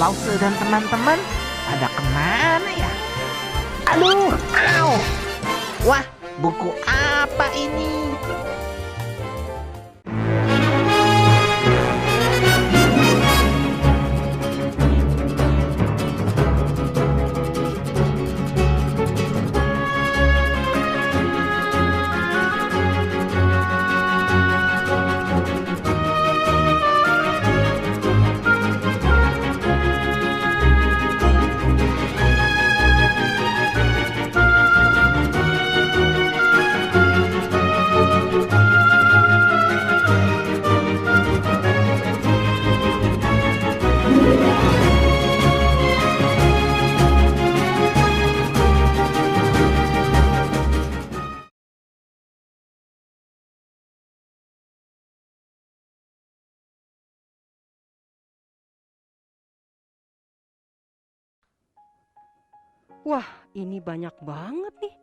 Lause dan teman-teman pada kemana ya? Aduh, au. Wah, buku apa ini? Wah, ini banyak banget nih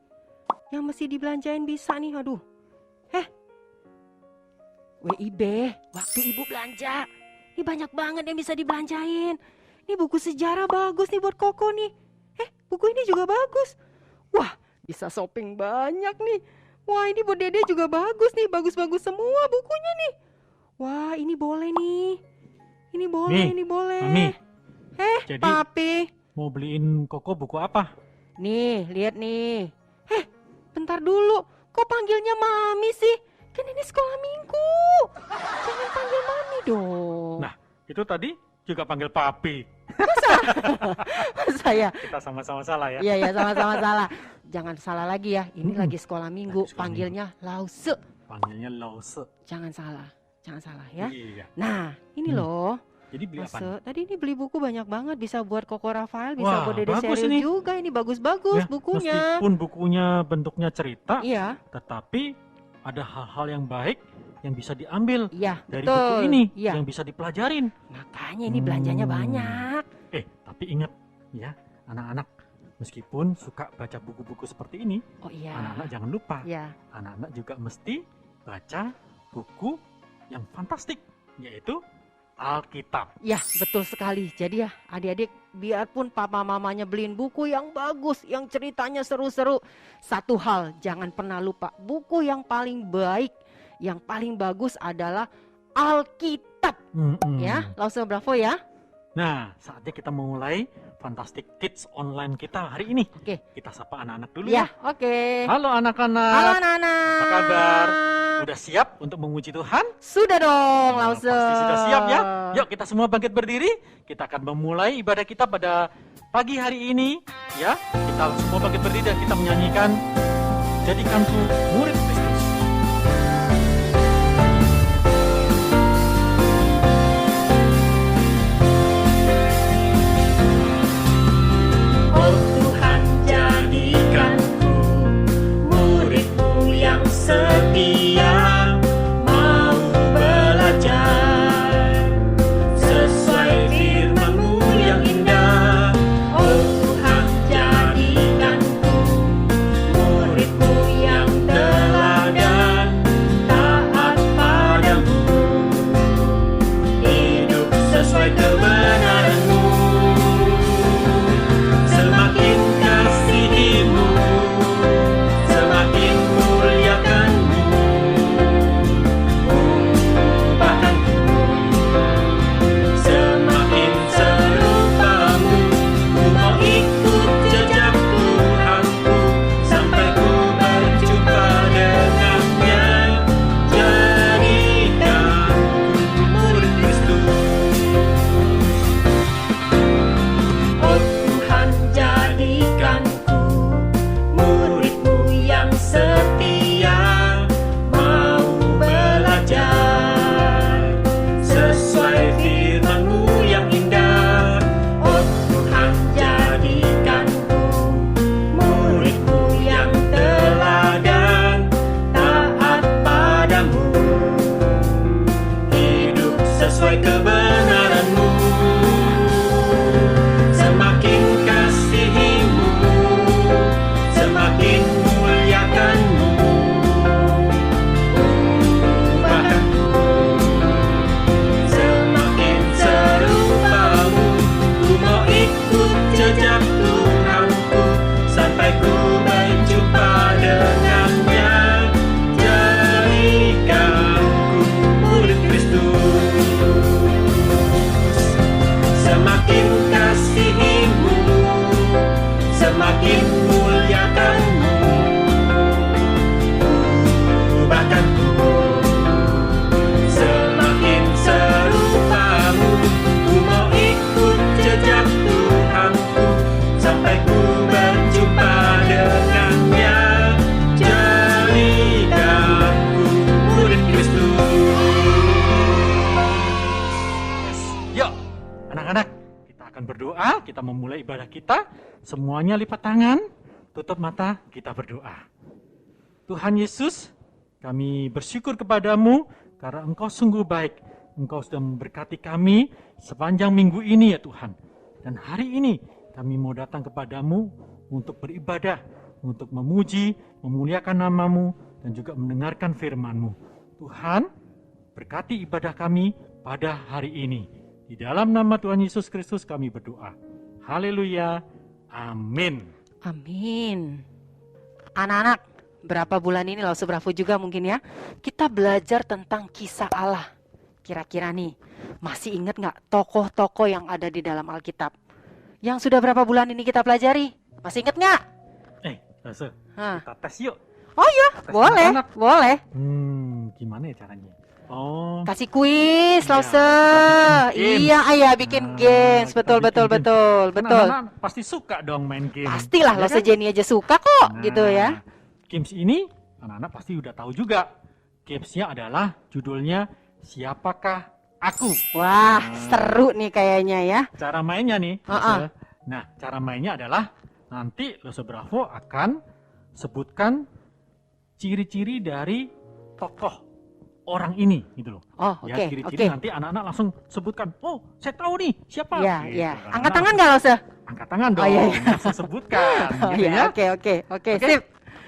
yang mesti dibelanjain bisa nih. Aduh. WIB, waktu ibu belanja. Ini banyak banget yang bisa dibelanjain. Ini buku sejarah bagus nih buat Koko nih. Buku ini juga bagus. Wah, bisa shopping banyak nih. Wah, ini buat Dede juga bagus nih. Bagus-bagus semua bukunya nih. Wah, ini boleh nih. Ini boleh, Nih, ini boleh. Mami. Jadi- Papi. Mau beliin Koko buku apa? Nih, lihat nih. Bentar dulu. Kok panggilnya Mami sih? Kan ini sekolah minggu. Jangan panggil Mami dong. Nah, itu tadi juga panggil Papi. Saya. Kita sama-sama salah ya. Iya, sama-sama salah. Jangan salah lagi ya. Ini Mm-mm. lagi sekolah minggu. Lagi sekolah Panggilnya Lause. Panggilnya Lause. Jangan salah ya. Iya. Nah, ini Hmm. loh. Jadi beli apa? Lause. Tadi ini beli buku banyak banget. Bisa buat Koko Rafael, bisa Wah, buat Dede bagus Sheryl ini. juga. Ini bagus-bagus Ya, bukunya. Meskipun bukunya bentuknya cerita, Iya, tetapi ada hal-hal yang baik yang bisa diambil iya, dari betul. buku ini, Iya. yang bisa dipelajarin. Makanya ini belanjanya Hmm. banyak. Tapi ingat ya, anak-anak, meskipun suka baca buku-buku seperti ini, Oh iya. anak-anak jangan lupa, Iya. anak-anak juga mesti baca buku yang fantastik, yaitu Alkitab. Ya, betul sekali. Jadi ya, adik-adik, biarpun papa mamanya beliin buku yang bagus, yang ceritanya seru-seru, satu hal jangan pernah lupa, buku yang paling baik, yang paling bagus adalah Alkitab. Ya, langsung bravo ya. Nah, saatnya kita memulai Fantastic Kids online kita hari ini. Oke. Kita sapa anak-anak dulu Ya, ya. oke. Halo anak-anak. Halo anak-anak. Apa kabar? Udah siap untuk memuji Tuhan? Sudah dong, Nah, langsung. pasti sudah siap ya. Yuk kita semua bangkit berdiri. Kita akan memulai ibadah kita pada pagi hari ini. Ya, kita semua bangkit berdiri dan kita menyanyikan Jadikanku Murid Kristus. Oh Tuhan, jadikanku murid-Mu yang setia, mau belajar sesuai firman-Mu yang indah. Oh Tuhan, jadikanku murid-Mu yang teladan, taat padamu, hidup sesuai kebenaran-Mu. Semakin kasihi-Mu, semakin muliakan-Mu, berdoa, kita memulai ibadah kita. Semuanya lipat tangan, tutup mata, kita berdoa. Tuhan Yesus, kami bersyukur kepadamu karena Engkau sungguh baik. Engkau sudah memberkati kami sepanjang minggu ini ya Tuhan. Dan hari ini kami mau datang kepadamu untuk beribadah, untuk memuji, memuliakan namamu, dan juga mendengarkan firman-Mu. Tuhan, berkati ibadah kami pada hari ini. Di dalam nama Tuhan Yesus Kristus kami berdoa. Haleluya. Amin. Amin. Anak-anak, berapa bulan ini Lause Bravo juga mungkin ya, kita belajar tentang kisah Allah. Kira-kira nih, masih ingat nggak tokoh-tokoh yang ada di dalam Alkitab? Yang sudah berapa bulan ini kita pelajari? Masih ingat nggak? Lause, Hah. kita tes yuk. Oh iya, Tes boleh, anak-anak. boleh. Gimana ya caranya? Oh, Kasih kuis, Iya, Lause. kita bikin games. Iya, ayah bikin Nah, games. kita Betul, bikin betul, games. betul, kan betul. anak-anak pasti suka dong main game. Pastilah, Ya Lause kan? Jenny aja suka kok, gitu ya. Games ini anak-anak pasti udah tahu juga. Gamesnya adalah judulnya Siapakah Aku? Wah, Nah. seru nih kayaknya ya. Cara mainnya nih. Uh-uh. Lose. Nah, cara mainnya adalah nanti Lose Bravo akan sebutkan ciri-ciri dari tokoh orang ini gitu loh. Oh, Ya, oke, ciri-ciri oke. nanti anak-anak langsung sebutkan. Oh, saya tahu nih siapa. Iya, Gitu. iya. Anak-anak Angkat tangan nggak, Lause? angkat tangan dong. Oh, iya, iya. Langsung sebutkan. Oh gitu iya, ya. oke, oke, Oke. sip.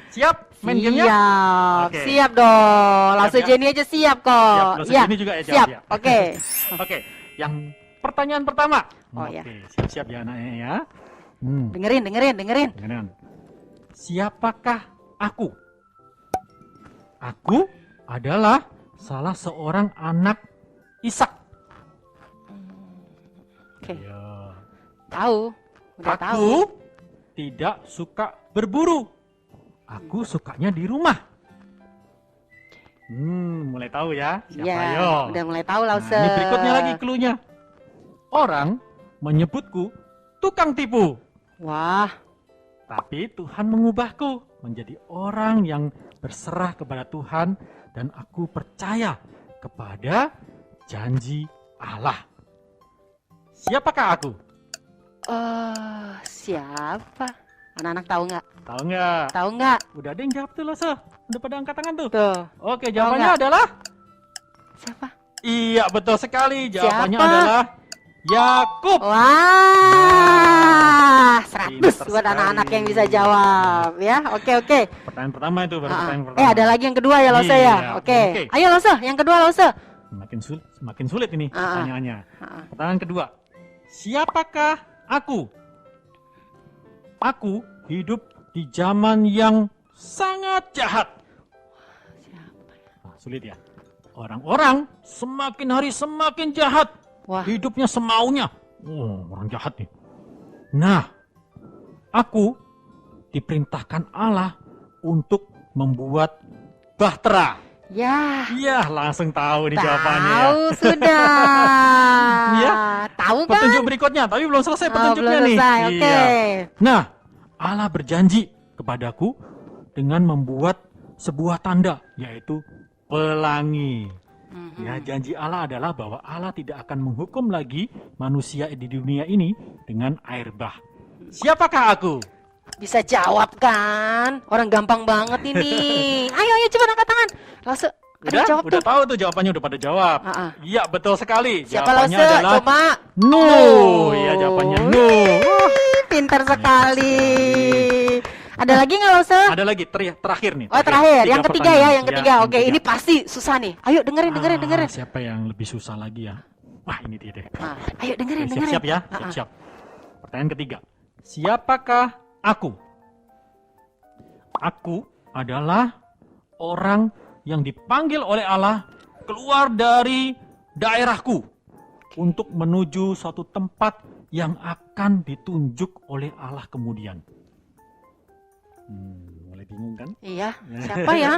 Siap main gamenya? Siap, Oke. siap dong. Lause ya? Jenny aja siap kok. Siap, Lause Iya, Jenny juga ya, siap. siap. Oke. Oke, yang pertanyaan pertama. Oh, Oke, ya. siap-siap ya anaknya ya. Dengerin. Dengerin. Siapakah aku? Aku adalah salah seorang anak Ishak. Oke, Ya. tahu. Udah Aku tahu. tidak suka berburu. Aku sukanya di rumah. Mulai tahu ya. Siapa Iya, yo? udah mulai tahu Nah, Lause. ini berikutnya lagi clue-nya. Orang menyebutku tukang tipu. Wah, Tapi Tuhan mengubahku menjadi orang yang berserah kepada Tuhan dan aku percaya kepada janji Allah. Siapakah aku? siapa? Anak-anak tahu nggak? Tahu nggak? Tahu nggak? Udah ada yang jawab tuh, Lose. Udah pada angkat tangan tuh. Tuh, Oke, jawabannya nggak? adalah siapa? iya, betul sekali. Jawabannya Siapa? adalah Yakub. Wah, 100 Pintar buat sekali. anak-anak yang bisa jawab ya. Oke. Pertanyaan pertama itu baru pertanyaan pertama. Ada lagi yang kedua ya Lause Iya, ya. Oke. oke. Ayo Lause, yang kedua Lause. Makin sulit ini pertanyaannya. Ah. Pertanyaan kedua. Siapakah aku? Aku hidup di zaman yang sangat jahat. Siapa? Nah, sulit ya. Orang-orang semakin hari semakin jahat. Wah, Hidupnya semaunya. Orang jahat nih. Nah, aku diperintahkan Allah untuk membuat bahtera. ya. Iya, langsung tahu nih jawabannya. ya. Tahu sudah. Iya. Tahu kan? Petunjuk berikutnya, tapi belum selesai petunjuknya belum nih. selesai. Oke. Iya. Nah, Allah berjanji kepadaku dengan membuat sebuah tanda, yaitu pelangi. Mhm. Ya, janji Allah adalah bahwa Allah tidak akan menghukum lagi manusia di dunia ini dengan air bah. Siapakah aku? Bisa jawab kan? Orang gampang banget ini. Ayo coba angkat tangan. Langsung ada yang jawab Udah tuh. tahu tuh jawabannya, udah pada jawab. Ah. Iya, betul sekali. Siapa Jawabannya Lause? adalah Coba. Nuh. Iya, jawabannya Nuh. Ih, pintar sekali. Ada lagi nggak Lause? Ada lagi terakhir nih. Oh terakhir, Tiga yang ketiga ya, pertanyaan. yang ketiga. Ya, Oke, yang ini ketiga. pasti susah nih. Ayo dengerin. Siapa yang lebih susah lagi ya? Wah, ini dia deh. Nah, ayo dengerin. Siap-siap ya, siap-siap. Pertanyaan ketiga. Siapakah aku? Aku adalah orang yang dipanggil oleh Allah keluar dari daerahku untuk menuju suatu tempat yang akan ditunjuk oleh Allah kemudian. Mulai bingung kan? Iya, siapa ya?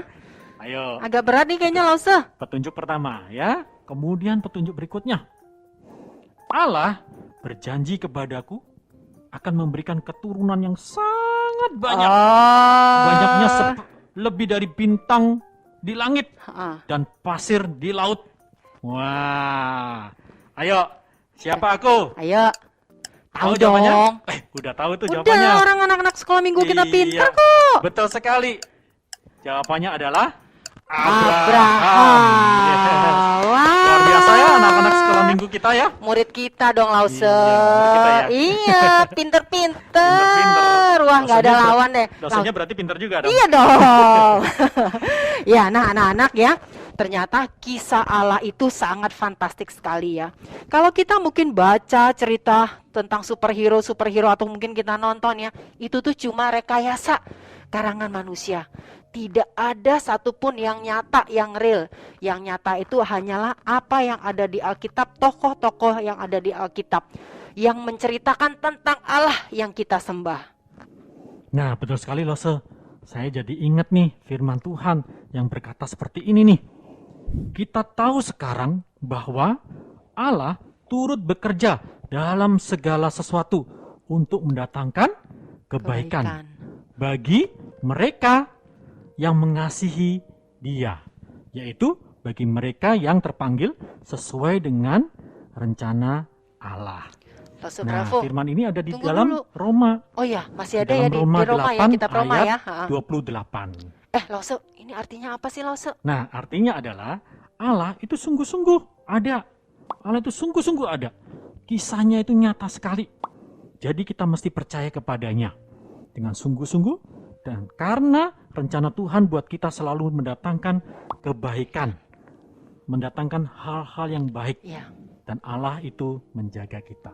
Ayo, Agak berat nih kayaknya Lause. petunjuk pertama ya. Kemudian petunjuk berikutnya. Allah berjanji kepadaku akan memberikan keturunan yang sangat banyak. Banyaknya lebih dari bintang di langit dan pasir di laut. Wah. Ayo, siapa aku? Ayo. Tahu jawabannya? dong. Udah tahu tuh Udah, jawabannya. orang anak-anak sekolah minggu kita Iya, pintar kok. Betul sekali. Jawabannya adalah Abraham. Yes. Wah. Luar biasa ya anak-anak sekolah minggu kita ya. Murid kita dong, Lause. Iya, murid kita ya. Iya, pinter-pinter. Pinter-pinter. Wah, nggak ada Dosennya lawan deh. Dosennya berarti pintar juga dong. Iya dong. Ya, nah anak-anak ya. Ternyata kisah Allah itu sangat fantastik sekali ya. Kalau kita mungkin baca cerita tentang superhero atau mungkin kita nonton ya, itu tuh cuma rekayasa karangan manusia. Tidak ada satupun yang nyata, yang real. Yang nyata itu hanyalah apa yang ada di Alkitab, tokoh-tokoh yang ada di Alkitab, yang menceritakan tentang Allah yang kita sembah. Nah, betul sekali Lose. Saya jadi ingat nih firman Tuhan yang berkata seperti ini nih. Kita tahu sekarang bahwa Allah turut bekerja dalam segala sesuatu untuk mendatangkan kebaikan bagi mereka yang mengasihi Dia, yaitu bagi mereka yang terpanggil sesuai dengan rencana Allah. Lause, Nah, bravo. firman ini ada di Tunggu dalam dulu. Roma. Oh ya, masih ada Dalam ya di Roma Roma ya, 8 kitab Roma ayat ya. 28. Lause, ini artinya apa sih, Lause? Nah, artinya adalah Allah itu sungguh-sungguh ada. Allah itu sungguh-sungguh ada. Kisahnya itu nyata sekali. Jadi kita mesti percaya kepadanya dengan sungguh-sungguh, dan karena rencana Tuhan buat kita selalu mendatangkan kebaikan, mendatangkan hal-hal yang baik, Iya. dan Allah itu menjaga kita.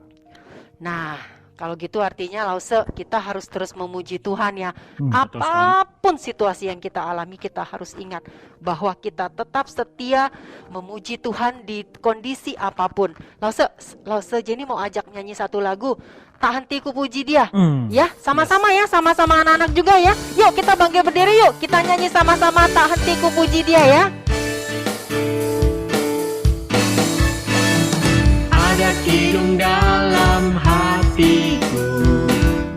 Nah, kalau gitu artinya Lause, kita harus terus memuji Tuhan ya. Betul sekali. Apapun situasi yang kita alami, kita harus ingat bahwa kita tetap setia memuji Tuhan di kondisi apapun. Lause Jenny mau ajak nyanyi satu lagu, Tak Henti Ku Puji Dia. Ya, sama-sama ya, sama-sama anak-anak juga ya. Yuk kita bangkit berdiri yuk, kita nyanyi sama-sama Tak Henti Ku Puji Dia ya. Ada kidung dalam hatiku,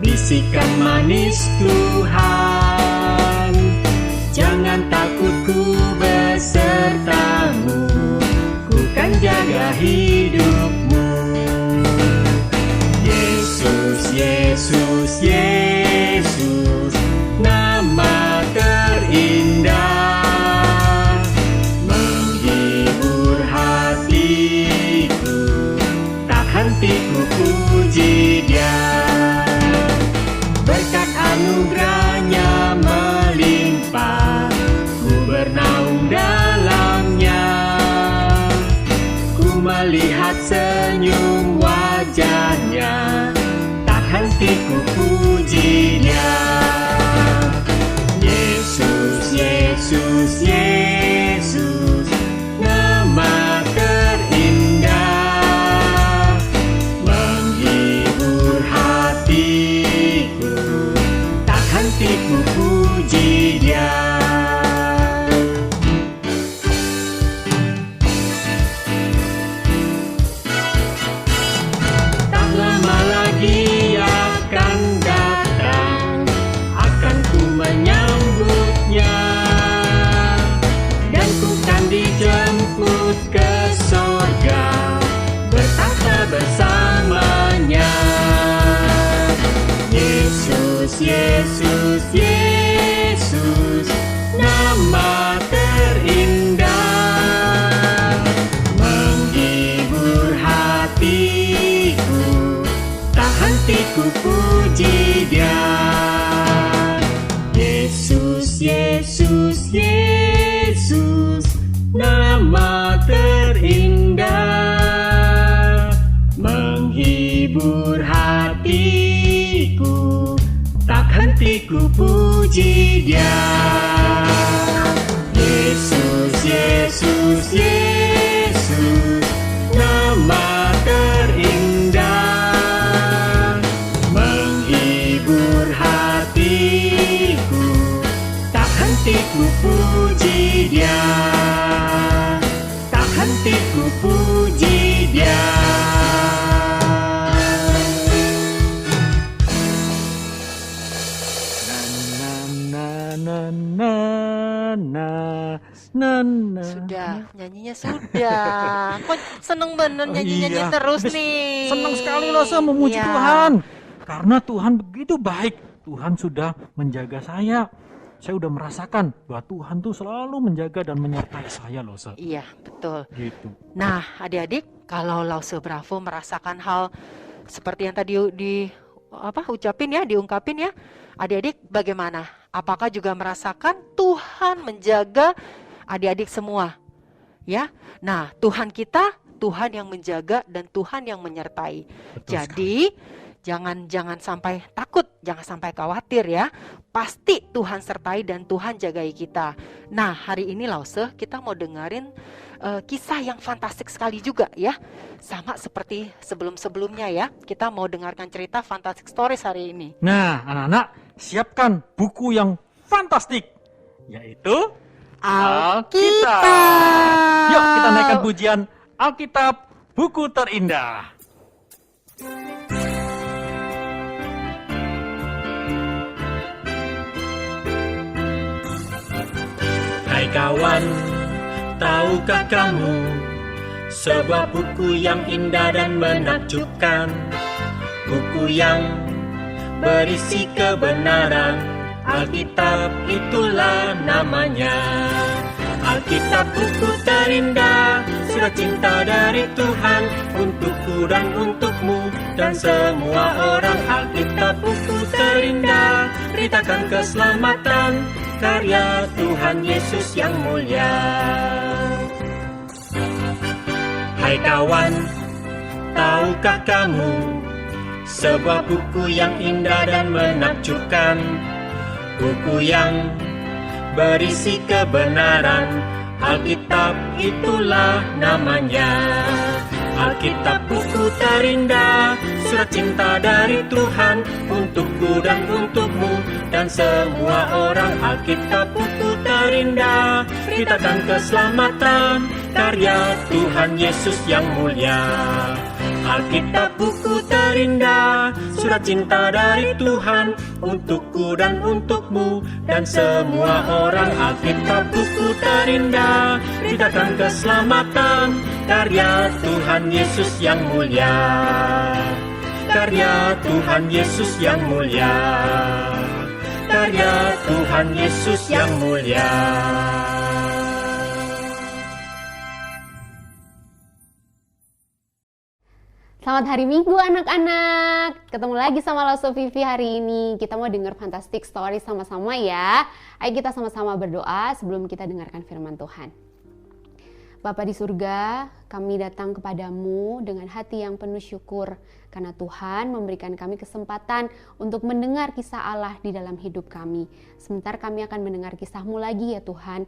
bisikan manis Tuhan. Jangan takut, ku besertamu, ku kan jaga hidupmu. Yesus, Yesus, Yesus, nama terindah, menghibur hatiku, tak henti ku puji Dia. Berkat anugerahnya melimpah, ku bernaung dalamnya. Ku melihat senyum wajahnya, tak henti ku puji Dia. Yesus, Yesus, Yesus, nama terindah, menghibur hatiku, tak henti ku puji Dia. Tak lama lagi akan datang, akan ku menyambutnya, dan ku kan dijemput ke sorga, bertahta bersamanya. Yesus, Yesus, Yesus, nama terindah, menghibur hatiku, tak henti ku puji Dia. Yesus, Yesus, Yesus, nama terindah, menghibur hatiku, tak henti ku puji Dia. Yesus, Yesus, Yesus, nama terindah, menghibur hatiku, tak henti ku puji Dia, tak henti ku puji Dia. Na na na na na. Sudah, nyanyinya sudah. Kok seneng bener nyanyi-nyanyi Iya. terus Habis nih. Senang sekali Lose memuji Iya. Tuhan. Karena Tuhan begitu baik. Tuhan sudah menjaga saya. Saya udah merasakan bahwa Tuhan tuh selalu menjaga dan menyertai saya Lose. Iya, betul. Gitu. Nah, adik-adik, kalau Lause Bravo merasakan hal seperti yang tadi diungkapin ya. Adik-adik bagaimana? Apakah juga merasakan Tuhan menjaga adik-adik semua? Ya. Nah, Tuhan kita, Tuhan yang menjaga dan Tuhan yang menyertai. Betul Jadi, jangan sampai takut, jangan sampai khawatir ya. Pasti Tuhan sertai dan Tuhan jagai kita. Nah, hari ini Lause kita mau dengerin kisah yang fantastik sekali juga ya. Sama seperti sebelum-sebelumnya ya. Kita mau dengarkan cerita Fantastic Stories hari ini. Nah, anak-anak, siapkan buku yang fantastik, yaitu Alkitab. Yuk kita naikkan pujian Alkitab, buku terindah. Hai kawan, tahukah kamu sebuah buku yang indah dan menakjubkan, buku yang berisi kebenaran. Alkitab itulah namanya. Alkitab buku terindah, surat cinta dari Tuhan untukku dan untukmu dan semua orang. Alkitab buku terindah, beritakan keselamatan, karya Tuhan Yesus yang mulia. Hai kawan, tahukah kamu sebuah buku yang indah dan menakjubkan, buku yang berisi kebenaran. Alkitab itulah namanya. Alkitab buku terindah, surat cinta dari Tuhan untukku dan untukmu dan semua orang. Alkitab buku terindah, beritakan keselamatan, karya Tuhan Yesus yang mulia. Alkitab buku terindah, surat cinta dari Tuhan untukku dan untukmu dan semua orang. Alkitab buku terindah, beritakan keselamatan, karya Tuhan Yesus yang mulia. Karya Tuhan Yesus yang mulia. Karya Tuhan Yesus yang mulia. Selamat hari Minggu anak-anak. Ketemu lagi sama Lause Vivi hari ini. Kita mau dengar Fantastic Story sama-sama ya. Ayo kita sama-sama berdoa sebelum kita dengarkan firman Tuhan. Bapa di surga, kami datang kepadamu dengan hati yang penuh syukur karena Tuhan memberikan kami kesempatan untuk mendengar kisah Allah di dalam hidup kami. Sebentar kami akan mendengar kisah-Mu lagi ya Tuhan.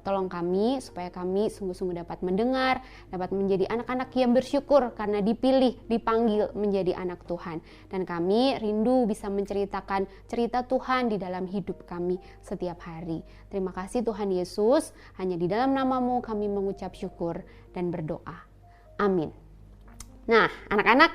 Tolong kami supaya kami sungguh-sungguh dapat mendengar, dapat menjadi anak-anak yang bersyukur karena dipilih, dipanggil menjadi anak Tuhan. Dan kami rindu bisa menceritakan cerita Tuhan di dalam hidup kami setiap hari. Terima kasih Tuhan Yesus, hanya di dalam nama-Mu kami mengucap syukur dan berdoa. Amin. Nah, anak-anak,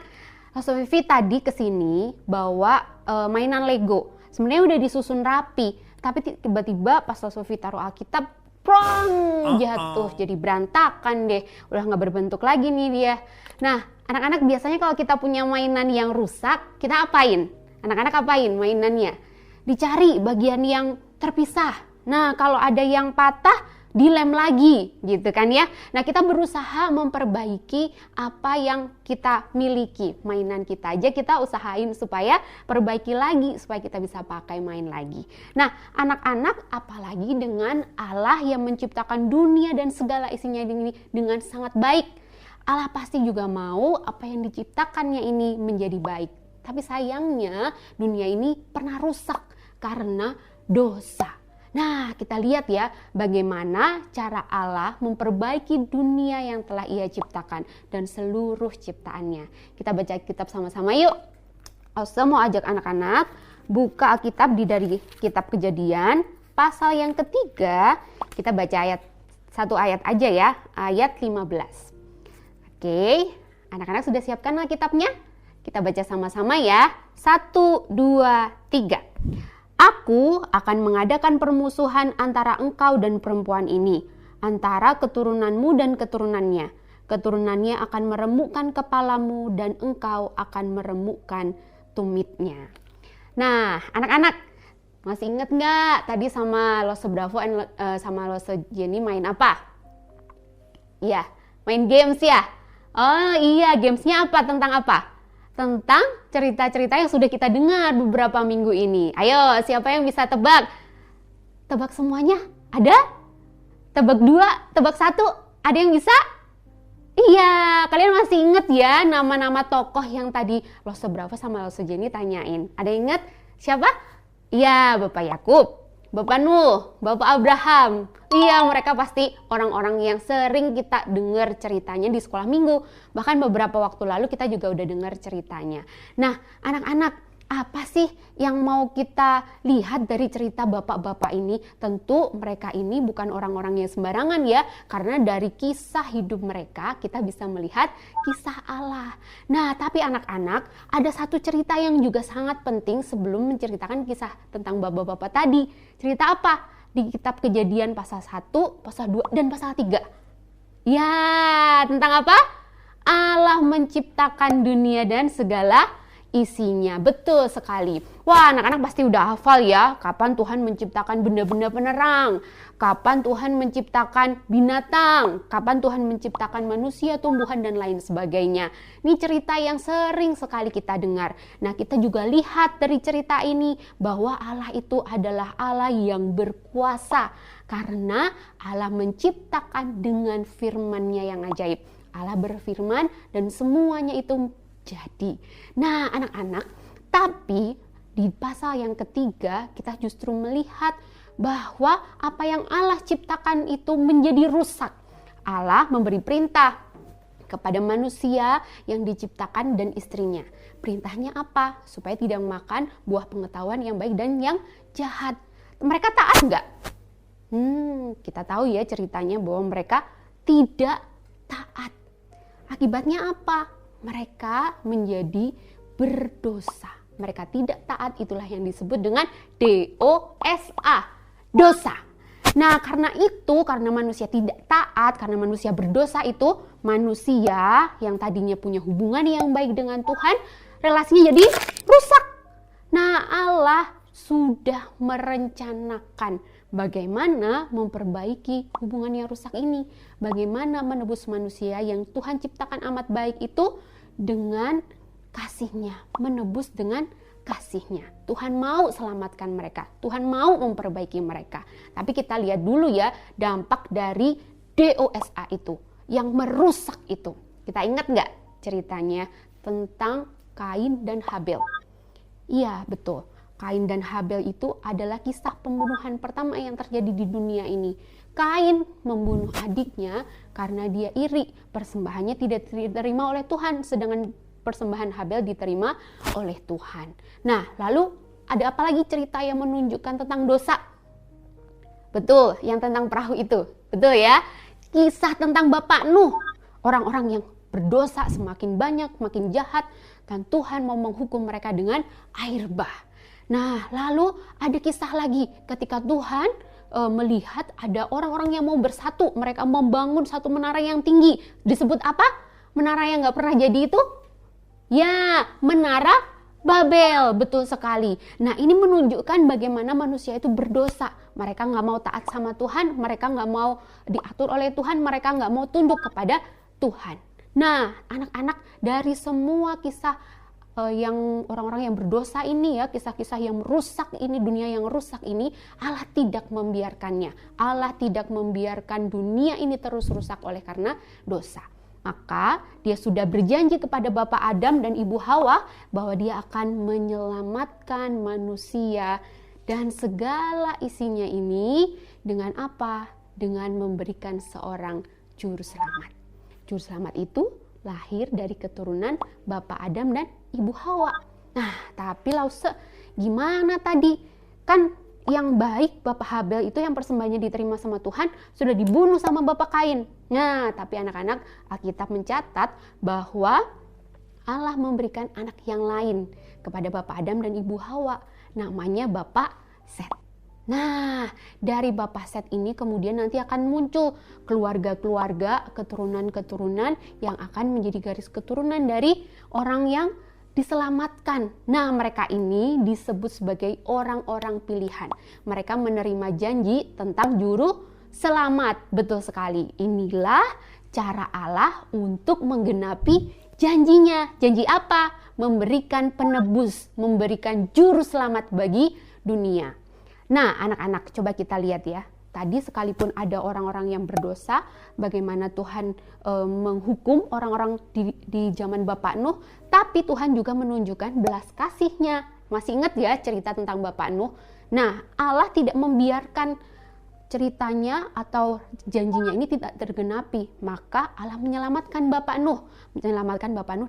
Lause Vivi tadi kesini bawa mainan Lego. Sebenarnya udah disusun rapi, tapi tiba-tiba pas Lause Vivi taruh Alkitab, prong, jatuh, jadi berantakan deh. Udah nggak berbentuk lagi nih dia. Nah, anak-anak biasanya kalau kita punya mainan yang rusak, kita apain? Anak-anak apain mainannya? Dicari bagian yang terpisah. Nah, kalau ada yang patah, dilem lagi gitu kan ya. Nah, kita berusaha memperbaiki apa yang kita miliki. Mainan kita aja kita usahain supaya perbaiki lagi, supaya kita bisa pakai main lagi. Nah, anak-anak apalagi dengan Allah yang menciptakan dunia dan segala isinya ini dengan sangat baik. Allah pasti juga mau apa yang diciptakannya ini menjadi baik. Tapi sayangnya dunia ini pernah rusak karena dosa. Nah, kita lihat ya bagaimana cara Allah memperbaiki dunia yang telah Ia ciptakan dan seluruh ciptaannya. Kita baca Alkitab sama-sama yuk. Saya mau ajak anak-anak buka Alkitab dari kitab Kejadian pasal yang ketiga. Kita baca satu ayat aja ya, ayat 15. Oke, anak-anak sudah siapkan Alkitabnya? Kita baca sama-sama ya. 1, 2, 3. Aku akan mengadakan permusuhan antara engkau dan perempuan ini, antara keturunanmu dan keturunannya. Keturunannya akan meremukkan kepalamu dan engkau akan meremukkan tumitnya. Nah, anak-anak, masih inget nggak tadi sama Lose Bravo sama Lose Jenny main apa? Iya, main games ya? Oh iya, gamesnya apa? Tentang apa? Tentang cerita-cerita yang sudah kita dengar beberapa minggu ini. Ayo, siapa yang bisa tebak? Tebak semuanya? Ada? Tebak 2, tebak 1? Ada yang bisa? Iya, kalian masih inget ya nama-nama tokoh yang tadi Lose Bravo sama Lose Jenny tanyain. Ada yang inget? Siapa? Iya, Bapak Yakub, Bapak Nuh, Bapak Abraham. Iya, mereka pasti orang-orang yang sering kita dengar ceritanya di sekolah minggu. Bahkan beberapa waktu lalu kita juga udah dengar ceritanya. Nah, anak-anak, apa sih yang mau kita lihat dari cerita bapak-bapak ini? Tentu mereka ini bukan orang-orang yang sembarangan ya. Karena dari kisah hidup mereka kita bisa melihat kisah Allah. Nah, tapi anak-anak, ada satu cerita yang juga sangat penting sebelum menceritakan kisah tentang bapak-bapak tadi. Cerita apa? Di kitab Kejadian pasal 1, pasal 2, dan pasal 3. Ya, tentang apa? Allah menciptakan dunia dan segala isinya. Betul sekali. Wah, anak-anak pasti udah hafal ya, kapan Tuhan menciptakan benda-benda penerang, kapan Tuhan menciptakan binatang, kapan Tuhan menciptakan manusia, tumbuhan, dan lain sebagainya. Ini cerita yang sering sekali kita dengar. Nah, kita juga lihat dari cerita ini bahwa Allah itu adalah Allah yang berkuasa karena Allah menciptakan dengan firman-Nya yang ajaib. Allah berfirman dan semuanya itu jadi. Nah, anak-anak, tapi di pasal yang ketiga kita justru melihat bahwa apa yang Allah ciptakan itu menjadi rusak. Allah memberi perintah kepada manusia yang diciptakan dan istrinya. Perintahnya apa? Supaya tidak makan buah pengetahuan yang baik dan yang jahat. Mereka taat nggak? Kita tahu ya ceritanya bahwa mereka tidak taat. Akibatnya apa? Mereka menjadi berdosa. Mereka tidak taat, itulah yang disebut dengan dosa, dosa. Nah, karena itu, karena manusia tidak taat, karena manusia berdosa itu, manusia yang tadinya punya hubungan yang baik dengan Tuhan, relasinya jadi rusak. Nah, Allah sudah merencanakan bagaimana memperbaiki hubungan yang rusak ini. Bagaimana menebus manusia yang Tuhan ciptakan amat baik itu dengan kasih-Nya, menebus dengan kasih-Nya. Tuhan mau selamatkan mereka, Tuhan mau memperbaiki mereka. Tapi kita lihat dulu ya dampak dari dosa itu, yang merusak itu. Kita ingat nggak ceritanya tentang Kain dan Habel? Iya, betul. Kain dan Habel itu adalah kisah pembunuhan pertama yang terjadi di dunia ini. Kain membunuh adiknya karena dia iri. Persembahannya tidak diterima oleh Tuhan, sedangkan persembahan Habel diterima oleh Tuhan. Nah, lalu ada apa lagi cerita yang menunjukkan tentang dosa? Betul, yang tentang perahu itu. Betul ya? Kisah tentang Bapak Nuh. Orang-orang yang berdosa semakin banyak, makin jahat, dan Tuhan mau menghukum mereka dengan air bah. Nah, lalu ada kisah lagi ketika Tuhan melihat ada orang-orang yang mau bersatu. Mereka membangun satu menara yang tinggi. Disebut apa? Menara yang gak pernah jadi itu? Ya, menara Babel. Betul sekali. Nah, ini menunjukkan bagaimana manusia itu berdosa. Mereka gak mau taat sama Tuhan. Mereka gak mau diatur oleh Tuhan. Mereka gak mau tunduk kepada Tuhan. Nah, anak-anak, dari semua kisah yang orang-orang yang berdosa ini ya, kisah-kisah yang rusak ini, dunia yang rusak ini, Allah tidak membiarkannya. Allah tidak membiarkan dunia ini terus rusak oleh karena dosa. Maka dia sudah berjanji kepada Bapak Adam dan Ibu Hawa bahwa dia akan menyelamatkan manusia dan segala isinya ini dengan apa? Dengan memberikan seorang juru selamat. Juru selamat itu lahir dari keturunan Bapak Adam dan Ibu Hawa. Nah, tapi Lause, gimana tadi? Kan yang baik Bapak Habel itu yang persembahannya diterima sama Tuhan sudah dibunuh sama Bapak Kain. Nah, tapi anak-anak, Alkitab mencatat bahwa Allah memberikan anak yang lain kepada Bapak Adam dan Ibu Hawa. Namanya Bapak Set. Nah, dari Bapak Set ini kemudian nanti akan muncul keluarga-keluarga, keturunan-keturunan yang akan menjadi garis keturunan dari orang yang diselamatkan. Nah, mereka ini disebut sebagai orang-orang pilihan. Mereka menerima janji tentang juru selamat. Betul sekali. Inilah cara Allah untuk menggenapi janjinya. Janji apa? Memberikan penebus, memberikan juru selamat bagi dunia. Nah, anak-anak, coba kita lihat ya. Tadi sekalipun ada orang-orang yang berdosa, bagaimana Tuhan menghukum orang-orang di zaman Bapak Nuh, tapi Tuhan juga menunjukkan belas kasih-Nya. Masih ingat ya cerita tentang Bapak Nuh? Nah, Allah tidak membiarkan ceritanya atau janjinya ini tidak tergenapi, maka Allah menyelamatkan Bapak Nuh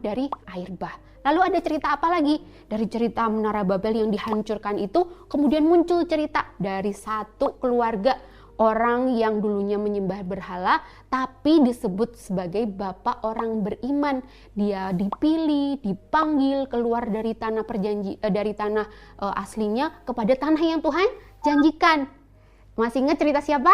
dari air bah. Lalu ada cerita apa lagi? Dari cerita Menara Babel yang dihancurkan itu, kemudian muncul cerita dari satu keluarga orang yang dulunya menyembah berhala, tapi disebut sebagai bapak orang beriman. Dia dipilih, dipanggil keluar dari tanah aslinya kepada tanah yang Tuhan janjikan. Masih ingat cerita siapa?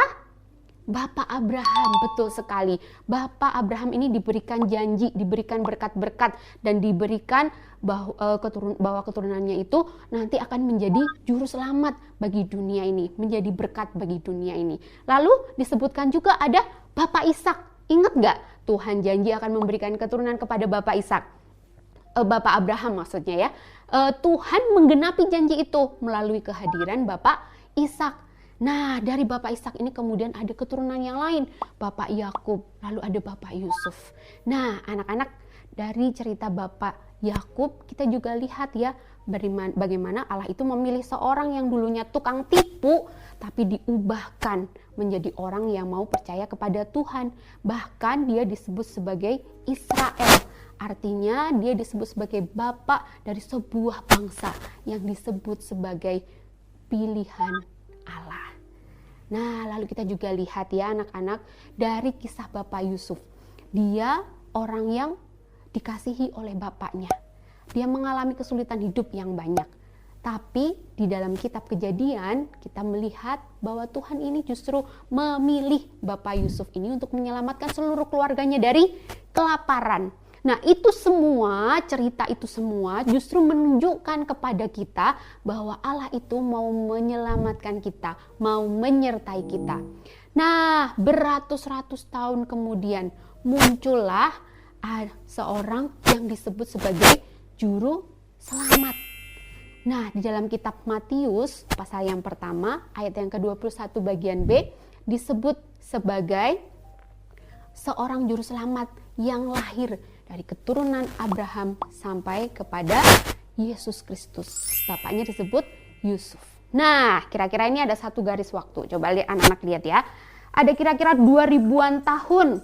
Bapak Abraham, betul sekali. Bapak Abraham ini diberikan janji, diberikan berkat-berkat, dan diberikan bahwa keturunannya itu nanti akan menjadi juru selamat bagi dunia ini, menjadi berkat bagi dunia ini. Lalu disebutkan juga ada Bapak Ishak. Ingat gak? Tuhan janji akan memberikan keturunan kepada Bapak Ishak. Bapak Abraham maksudnya ya. Tuhan menggenapi janji itu melalui kehadiran Bapak Ishak. Nah, dari Bapak Ishak ini kemudian ada keturunan yang lain, Bapak Yakub, lalu ada Bapak Yusuf. Nah, anak-anak, dari cerita Bapak Yakub kita juga lihat ya bagaimana Allah itu memilih seorang yang dulunya tukang tipu, tapi diubahkan menjadi orang yang mau percaya kepada Tuhan. Bahkan dia disebut sebagai Israel. Artinya dia disebut sebagai bapak dari sebuah bangsa yang disebut sebagai pilihan Allah. Nah, lalu kita juga lihat ya anak-anak dari kisah Bapak Yusuf. Dia orang yang dikasihi oleh bapaknya. Dia mengalami kesulitan hidup yang banyak. Tapi di dalam kitab Kejadian kita melihat bahwa Tuhan ini justru memilih Bapak Yusuf ini untuk menyelamatkan seluruh keluarganya dari kelaparan. Nah, itu semua, cerita itu semua justru menunjukkan kepada kita bahwa Allah itu mau menyelamatkan kita, mau menyertai kita. Nah, beratus-ratus tahun kemudian muncullah seorang yang disebut sebagai juru selamat. Nah, di dalam kitab Matius pasal yang pertama ayat yang ke-21 bagian B disebut sebagai seorang juru selamat yang lahir dari keturunan Abraham sampai kepada Yesus Kristus. Bapaknya disebut Yusuf. Nah, kira-kira ini ada satu garis waktu. Coba lihat anak-anak lihat ya. Ada kira-kira 2000-an tahun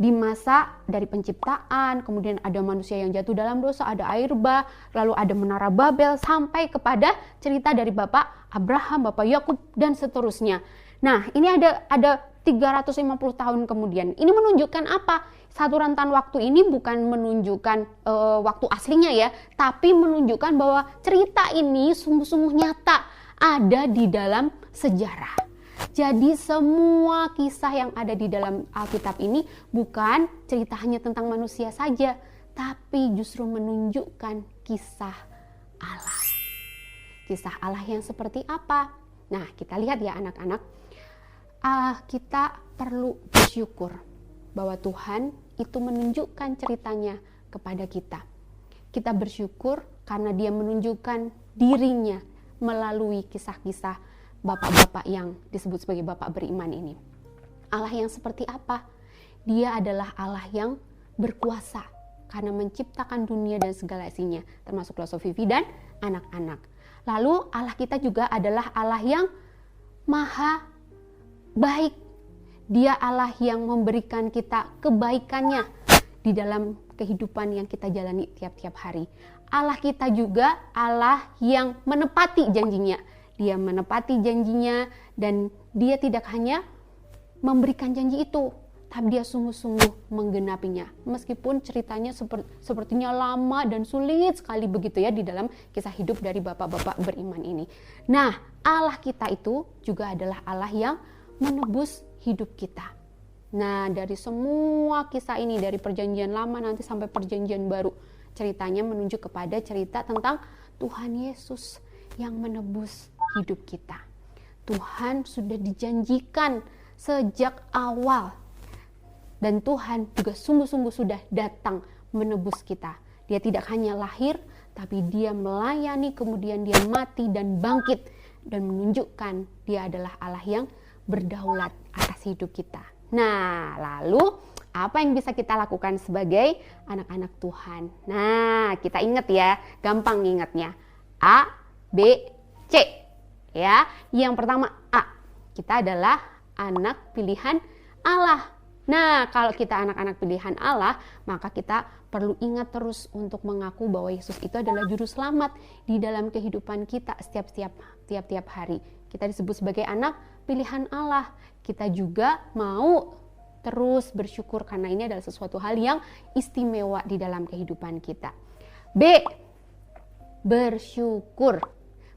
di masa dari penciptaan, kemudian ada manusia yang jatuh dalam dosa, ada air bah, lalu ada Menara Babel, sampai kepada cerita dari Bapak Abraham, Bapak Yakub, dan seterusnya. Nah, ini ada 350 tahun kemudian. Ini menunjukkan apa? Satu rentan waktu ini bukan menunjukkan waktu aslinya ya, tapi menunjukkan bahwa cerita ini sungguh-sungguh nyata ada di dalam sejarah. Jadi semua kisah yang ada di dalam Alkitab ini bukan cerita hanya tentang manusia saja, tapi justru menunjukkan kisah Allah. Kisah Allah yang seperti apa? Nah, kita lihat ya anak-anak. Kita perlu bersyukur bahwa Tuhan itu menunjukkan ceritanya kepada kita. Kita bersyukur karena Dia menunjukkan dirinya melalui kisah-kisah bapak-bapak yang disebut sebagai bapak beriman ini. Allah yang seperti apa? Dia adalah Allah yang berkuasa karena menciptakan dunia dan segala isinya, termasuk Losovivi dan anak-anak. Lalu Allah kita juga adalah Allah yang maha baik. Dia Allah yang memberikan kita kebaikannya di dalam kehidupan yang kita jalani tiap-tiap hari. Allah kita juga Allah yang menepati janjinya. Dia menepati janjinya dan Dia tidak hanya memberikan janji itu, tapi dia sungguh-sungguh menggenapinya. Meskipun ceritanya sepertinya lama dan sulit sekali begitu ya di dalam kisah hidup dari bapak-bapak beriman ini. Nah, Allah kita itu juga adalah Allah yang menebus hidup kita. Nah, dari semua kisah ini, dari perjanjian lama nanti sampai perjanjian baru, ceritanya menunjuk kepada cerita tentang Tuhan Yesus yang menebus hidup kita. Tuhan sudah dijanjikan sejak awal. Dan Tuhan juga sungguh-sungguh sudah datang menebus kita. Dia tidak hanya lahir, tapi dia melayani, kemudian dia mati dan bangkit. Dan menunjukkan dia adalah Allah yang berdaulat atas hidup kita. Nah, lalu apa yang bisa kita lakukan sebagai anak-anak Tuhan? Nah, kita ingat ya, gampang ingatnya. A, B, C. Ya, yang pertama A. Kita adalah anak pilihan Allah. Nah, kalau kita anak-anak pilihan Allah, maka kita perlu ingat terus untuk mengaku bahwa Yesus itu adalah juru selamat di dalam kehidupan kita tiap-tiap hari. Kita disebut sebagai anak pilihan Allah. Kita juga mau terus bersyukur karena ini adalah sesuatu hal yang istimewa di dalam kehidupan kita. B, bersyukur.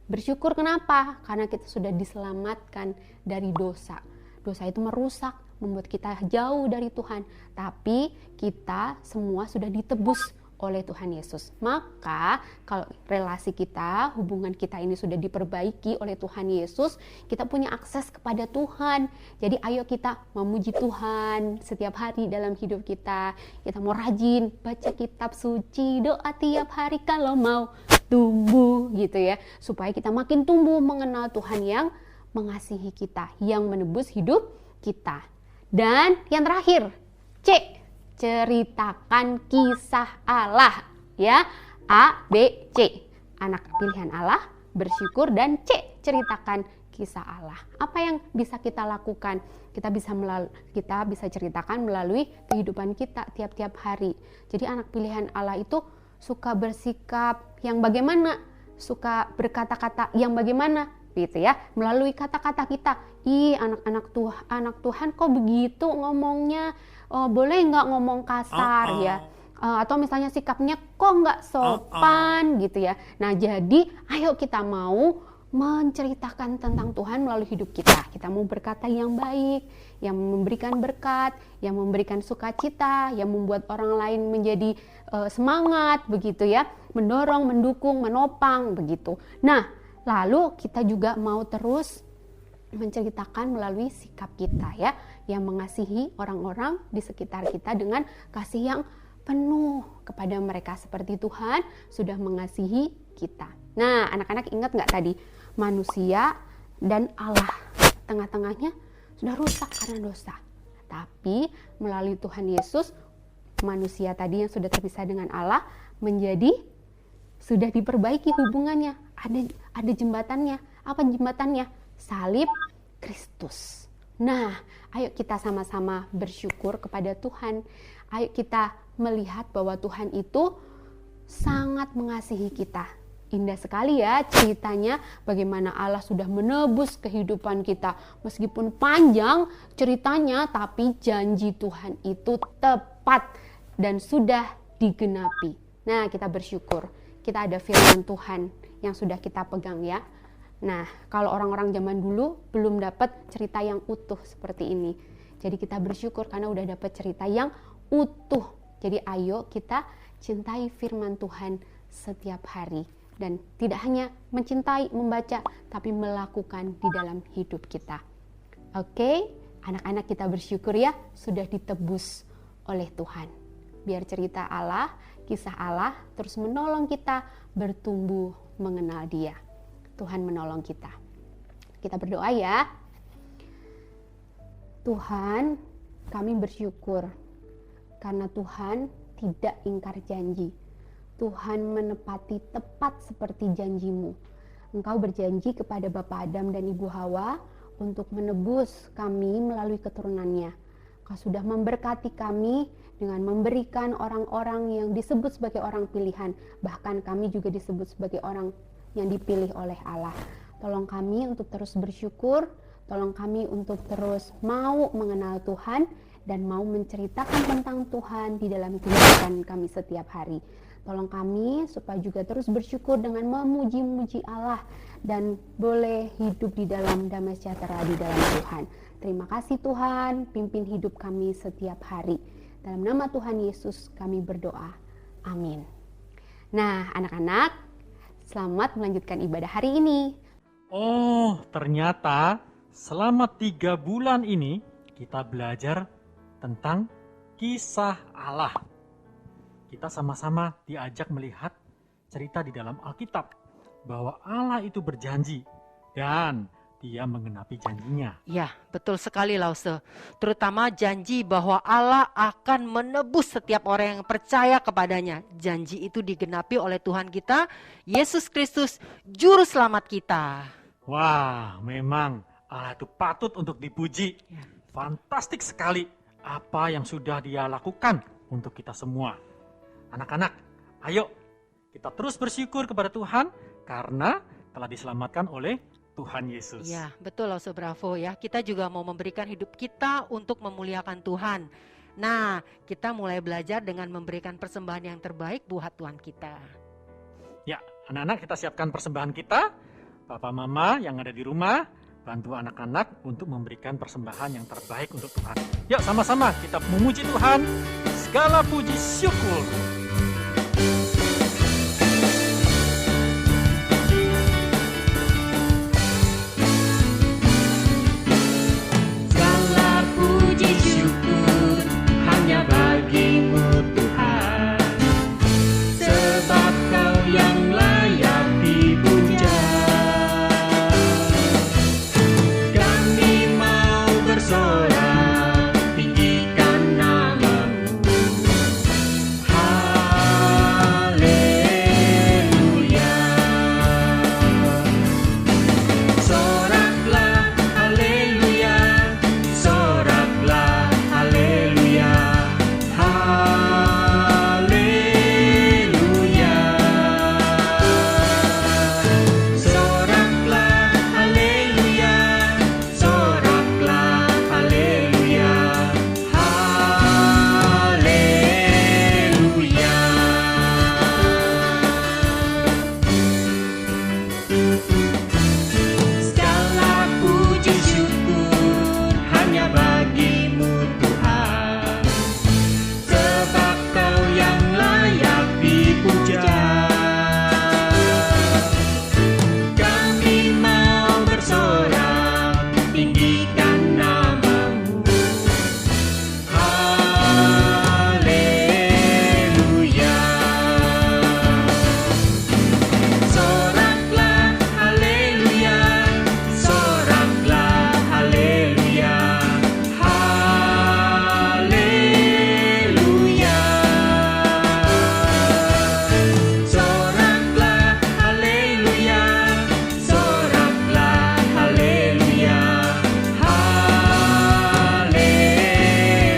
Bersyukur kenapa? Karena kita sudah diselamatkan dari dosa. Dosa itu merusak, membuat kita jauh dari Tuhan. Tapi kita semua sudah ditebus oleh Tuhan Yesus. Maka kalau relasi kita, hubungan kita ini sudah diperbaiki oleh Tuhan Yesus, kita punya akses kepada Tuhan. Jadi ayo kita memuji Tuhan setiap hari dalam hidup kita. Kita mau rajin baca kitab suci, doa tiap hari kalau mau tumbuh gitu ya. Supaya kita makin tumbuh mengenal Tuhan yang mengasihi kita, yang menebus hidup kita. Dan yang terakhir, C, ceritakan kisah Allah ya. A, B, C, anak pilihan Allah, bersyukur, dan C, ceritakan kisah Allah. Apa yang bisa kita lakukan? Kita bisa ceritakan melalui kehidupan kita tiap-tiap hari. Jadi anak pilihan Allah itu suka bersikap yang bagaimana, suka berkata-kata yang bagaimana gitu ya, melalui kata-kata kita. Anak Tuhan kok begitu ngomongnya, boleh nggak ngomong kasar ya, atau misalnya sikapnya kok nggak sopan gitu ya. Nah, jadi ayo kita mau menceritakan tentang Tuhan melalui hidup kita. Kita mau berkata yang baik, yang memberikan berkat, yang memberikan sukacita, yang membuat orang lain menjadi semangat begitu ya, mendorong, mendukung, menopang begitu. Nah, lalu kita juga mau terus menceritakan melalui sikap kita ya, yang mengasihi orang-orang di sekitar kita dengan kasih yang penuh kepada mereka seperti Tuhan sudah mengasihi kita. Nah, anak-anak ingat nggak tadi? Manusia dan Allah tengah-tengahnya sudah rusak karena dosa. Tapi melalui Tuhan Yesus, manusia tadi yang sudah terpisah dengan Allah sudah diperbaiki hubungannya. Ada jembatannya. Apa jembatannya? Salib Kristus. Nah, ayo kita sama-sama bersyukur kepada Tuhan. Ayo kita melihat bahwa Tuhan itu sangat mengasihi kita. Indah sekali ya ceritanya bagaimana Allah sudah menebus kehidupan kita. Meskipun panjang ceritanya, tapi janji Tuhan itu tepat dan sudah digenapi. Nah, kita bersyukur. Kita ada firman Tuhan yang sudah kita pegang ya. Nah, kalau orang-orang zaman dulu belum dapat cerita yang utuh seperti ini. Jadi kita bersyukur karena udah dapat cerita yang utuh. Jadi ayo kita cintai firman Tuhan setiap hari. Dan tidak hanya mencintai, membaca, tapi melakukan di dalam hidup kita. Oke, anak-anak kita bersyukur ya, sudah ditebus oleh Tuhan. Biar cerita Allah, kisah Allah terus menolong kita bertumbuh mengenal Dia. Tuhan menolong kita. Kita berdoa ya. Tuhan, kami bersyukur karena Tuhan tidak ingkar janji. Tuhan menepati tepat seperti janjimu. Engkau berjanji kepada Bapa Adam dan Ibu Hawa untuk menebus kami melalui keturunannya. Kau sudah memberkati kami dengan memberikan orang-orang yang disebut sebagai orang pilihan. Bahkan kami juga disebut sebagai orang yang dipilih oleh Allah. Tolong kami untuk terus bersyukur. Tolong kami untuk terus mau mengenal Tuhan. dan mau menceritakan tentang Tuhan di dalam kehidupan kami setiap hari. Tolong kami supaya juga terus bersyukur dengan memuji-muji Allah dan boleh hidup di dalam damai sejahtera di dalam Tuhan. Terima kasih Tuhan, pimpin hidup kami setiap hari. Dalam nama Tuhan Yesus kami berdoa. Amin. Nah, anak-anak, selamat melanjutkan ibadah hari ini. Oh, ternyata selama 3 bulan ini kita belajar tentang kisah Allah. Kita sama-sama diajak melihat cerita di dalam Alkitab bahwa Allah itu berjanji dan Dia mengenapi janjinya. Ya, betul sekali Lause. Terutama janji bahwa Allah akan menebus setiap orang yang percaya kepadanya. Janji itu digenapi oleh Tuhan kita, Yesus Kristus, Juru Selamat kita. Wah, memang Allah itu patut untuk dipuji. Ya. Fantastik sekali apa yang sudah Dia lakukan untuk kita semua. Anak-anak, ayo kita terus bersyukur kepada Tuhan karena telah diselamatkan oleh Tuhan Yesus. Ya, betul Lause Bravo ya. Kita juga mau memberikan hidup kita untuk memuliakan Tuhan. Nah, kita mulai belajar dengan memberikan persembahan yang terbaik buat Tuhan kita. Ya, anak-anak kita siapkan persembahan kita. Papa Mama yang ada di rumah, bantu anak-anak untuk memberikan persembahan yang terbaik untuk Tuhan. Yuk sama-sama kita memuji Tuhan. Segala puji syukur. Segala puji syukur hanya bagimu Tuhan, sebab Kau yang layak dipuja. Kami mau bersorak, tinggikan nama-Mu. Haleluya. Soraklah haleluya, soraklah haleluya, haleluya. Soraklah haleluya, soraklah haleluya, haleluya. Segala puji syukur hanya bagimu Tuhan, sebab Kau yang layak dipuja. Kami mau bersorak, tinggikan nama-Mu. Haleluya. Soraklah haleluya, soraklah haleluya, haleluya. Soraklah haleluya, soraklah haleluya, haleluya.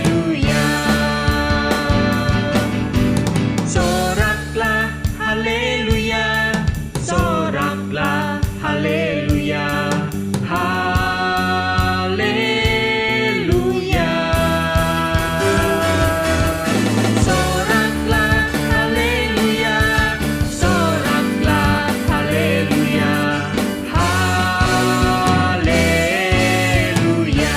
Soraklah haleluya, soraklah haleluya, haleluya. Soraklah haleluya, soraklah haleluya, haleluya,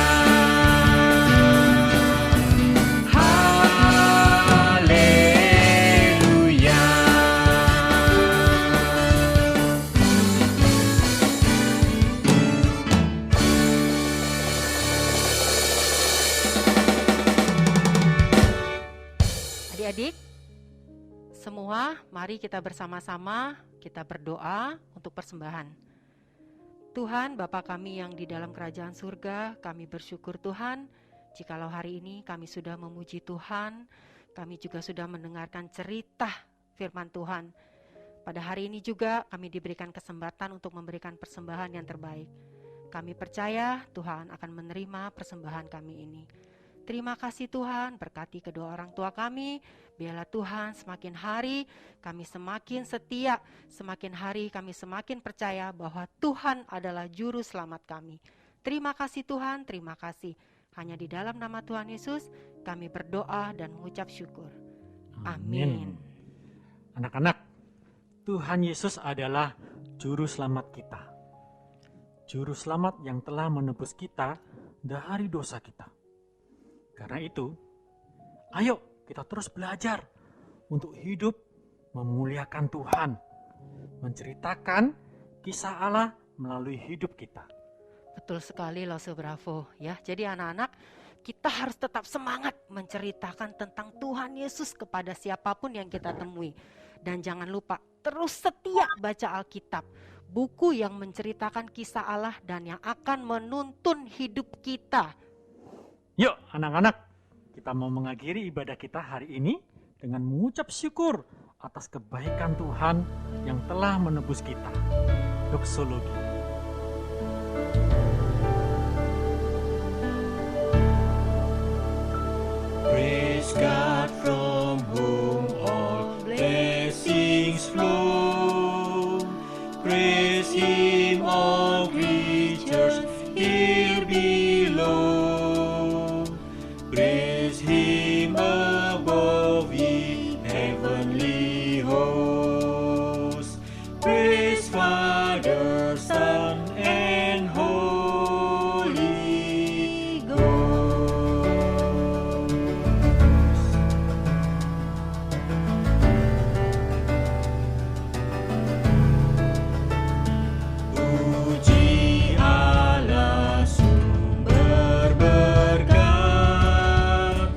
Adik-adik, semua mari kita bersama-sama kita berdoa untuk persembahan. Tuhan Bapa kami yang di dalam kerajaan surga, kami bersyukur Tuhan, jikalau hari ini kami sudah memuji Tuhan, kami juga sudah mendengarkan cerita firman Tuhan. Pada hari ini juga kami diberikan kesempatan untuk memberikan persembahan yang terbaik. Kami percaya Tuhan akan menerima persembahan kami ini. Terima kasih Tuhan, berkati kedua orang tua kami. Biarlah Tuhan semakin hari kami semakin setia, semakin hari kami semakin percaya bahwa Tuhan adalah juru selamat kami. Terima kasih Tuhan, terima kasih. Hanya di dalam nama Tuhan Yesus kami berdoa dan mengucap syukur. Amin. Anak-anak, Tuhan Yesus adalah Juru Selamat kita. Juru Selamat yang telah menebus kita dari dosa kita. Karena itu, ayo kita terus belajar untuk hidup memuliakan Tuhan, menceritakan kisah Allah melalui hidup kita. Betul sekali Lause Bravo ya. Jadi anak-anak, kita harus tetap semangat menceritakan tentang Tuhan Yesus kepada siapapun yang kita temui. Dan jangan lupa terus setia baca Alkitab, buku yang menceritakan kisah Allah dan yang akan menuntun hidup kita. Yuk anak-anak, kita mau mengakhiri ibadah kita hari ini dengan mengucap syukur atas kebaikan Tuhan yang telah menebus kita. Doksologi. Praise God from whom all blessings flow. Praise Him, all creatures here below. Praise Him above ye heavenly hosts. Praise Father, Son, and Holy Ghost. Puji Allah sumber berkat,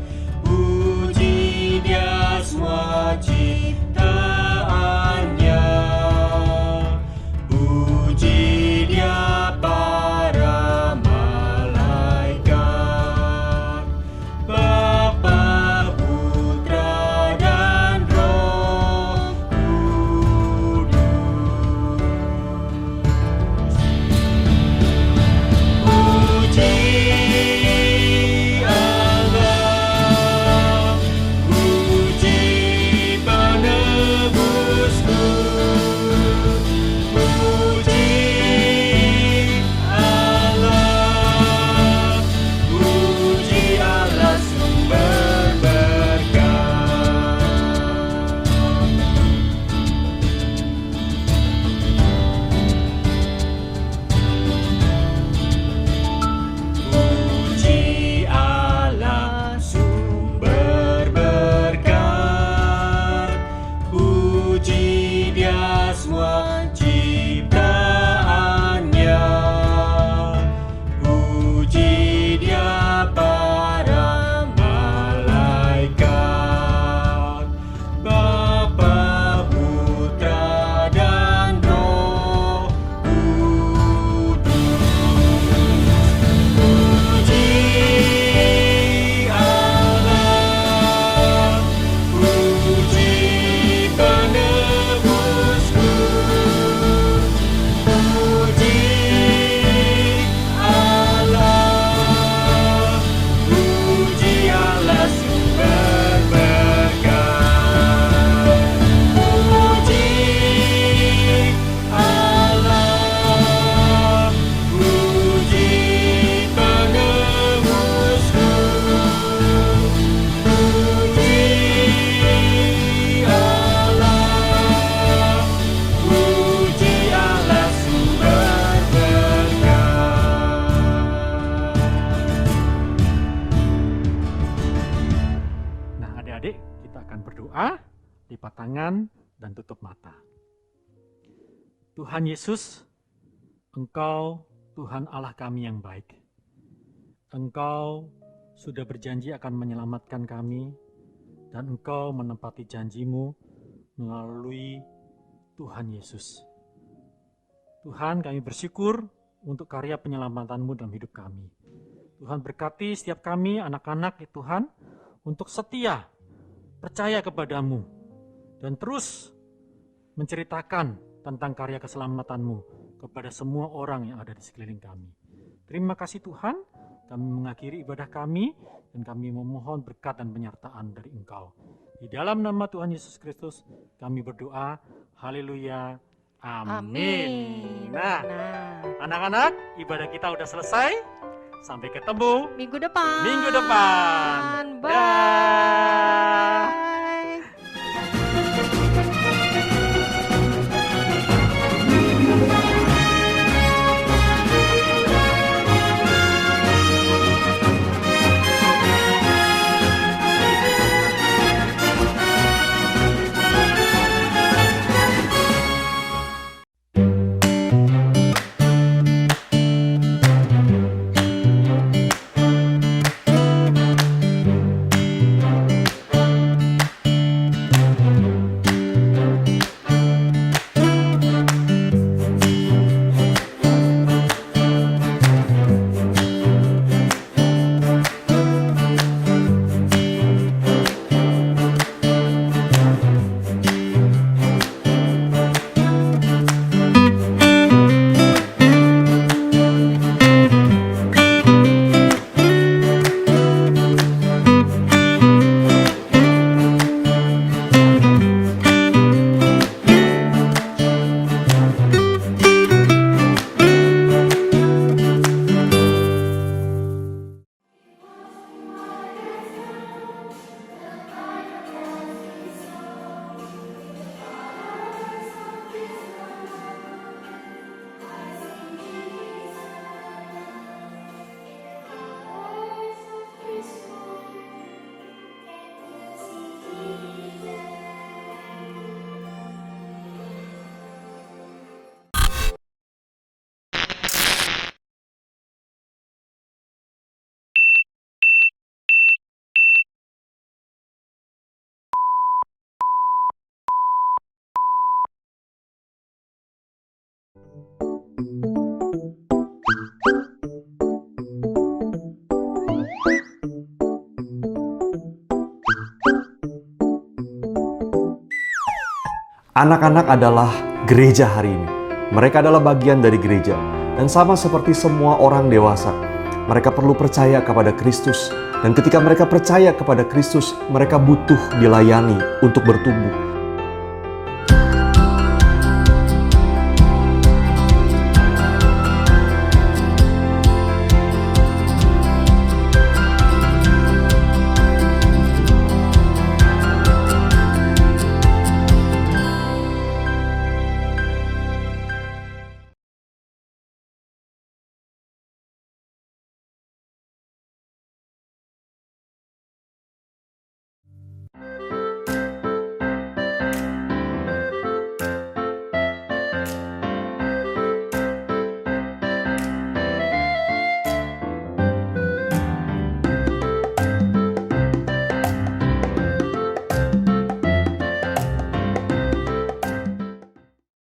puji Dia semua ciptaannya, puji Dia para malaikat, Bapa, Putra, dan Roh Kudus. Puji Allah, puji penebusku, puji Allah, puji Allah sumber berkat. Puji Allah sumber berkat, puji Dia semua ciptaannya, puji Dia para malaikat, Bapa, Putra, dan Roh Kudus. Puji Allah, puji penebusku, puji Allah, puji Allah sumber berkat. Puji Allah, puji penebusku, puji Allah, puji Allah sumber berkat. Nah adik-adik, kita akan berdoa, lipat tangan, dan tutup mata. Tuhan Yesus, Engkau Tuhan Allah kami yang baik. Engkau sudah berjanji akan menyelamatkan kami, dan Engkau menepati janji-Mu melalui Tuhan Yesus. Tuhan, kami bersyukur untuk karya penyelamatan-Mu dalam hidup kami. Tuhan berkati setiap kami, anak-anak ya Tuhan, untuk setia, percaya kepadamu, dan terus menceritakan tentang karya keselamatan-Mu kepada semua orang yang ada di sekeliling kami. Terima kasih Tuhan, kami mengakhiri ibadah kami, dan kami memohon berkat dan penyertaan dari Engkau. Di dalam nama Tuhan Yesus Kristus, kami berdoa, haleluya, amin. Nah, anak-anak, ibadah kita udah selesai. Sampai ketemu Minggu depan. minggu depan. Bye. Dah. Anak-anak adalah gereja hari ini. Mereka adalah bagian dari gereja. Dan sama seperti semua orang dewasa, mereka perlu percaya kepada Kristus. Dan ketika mereka percaya kepada Kristus, mereka butuh dilayani untuk bertumbuh.